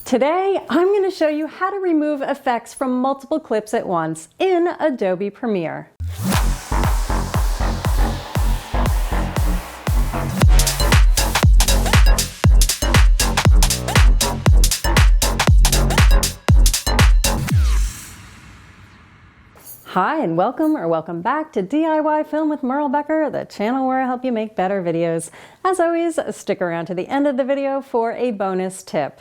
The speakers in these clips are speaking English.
Today, I'm going to show you how to remove effects from multiple clips at once in Adobe Premiere. Hi and welcome back to DIY Film with Merle Becker, the channel where I help you make better videos. As always, stick around to the end of the video for a bonus tip.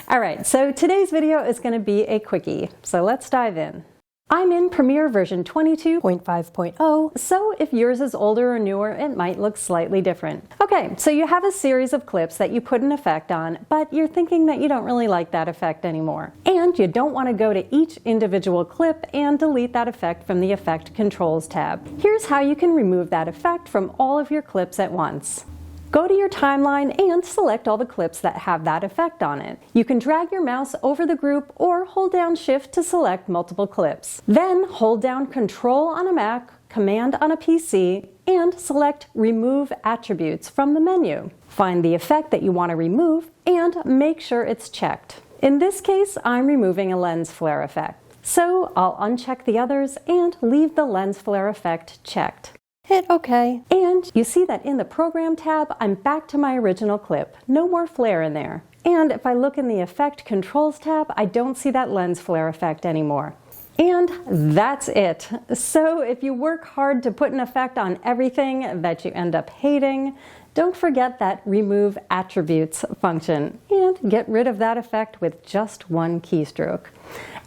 Alright, so today's video is going to be a quickie, so let's dive in. I'm in Premiere version 22.5.0, so if yours is older or newer, it might look slightly different. Okay, so you have a series of clips that you put an effect on, but you're thinking that you don't really like that effect anymore. And you don't want to go to each individual clip and delete that effect from the Effect Controls tab. Here's how you can remove that effect from all of your clips at once. Go to your timeline and select all the clips that have that effect on it. You can drag your mouse over the group or hold down Shift to select multiple clips. Then hold down Control on a Mac, Command on a PC, and select Remove Attributes from the menu. Find the effect that you want to remove and make sure it's checked. In this case, I'm removing a lens flare effect. So I'll uncheck the others and leave the lens flare effect checked. Hit OK. And you see that in the Program tab, I'm back to my original clip. No more flare in there. And if I look in the Effect Controls tab, I don't see that lens flare effect anymore. And that's it. So if you work hard to put an effect on everything that you end up hating, don't forget that Remove Attributes function and get rid of that effect with just one keystroke.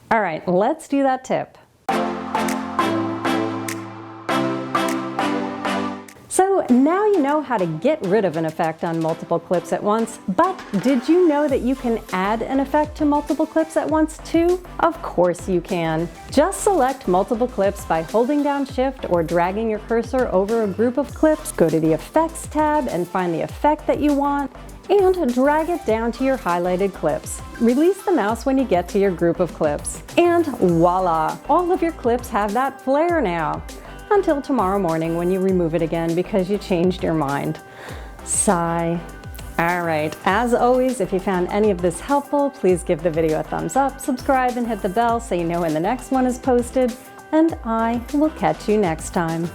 All right, let's do that tip. So now you know how to get rid of an effect on multiple clips at once, but did you know that you can add an effect to multiple clips at once too? Of course you can. Just select multiple clips by holding down Shift or dragging your cursor over a group of clips, go to the Effects tab and find the effect that you want, and drag it down to your highlighted clips. Release the mouse when you get to your group of clips. And voila! All of your clips have that flare now. Until tomorrow morning when you remove it again because you changed your mind. Sigh. Alright, as always, if you found any of this helpful, please give the video a thumbs up, subscribe, and hit the bell so you know when the next one is posted, and I will catch you next time.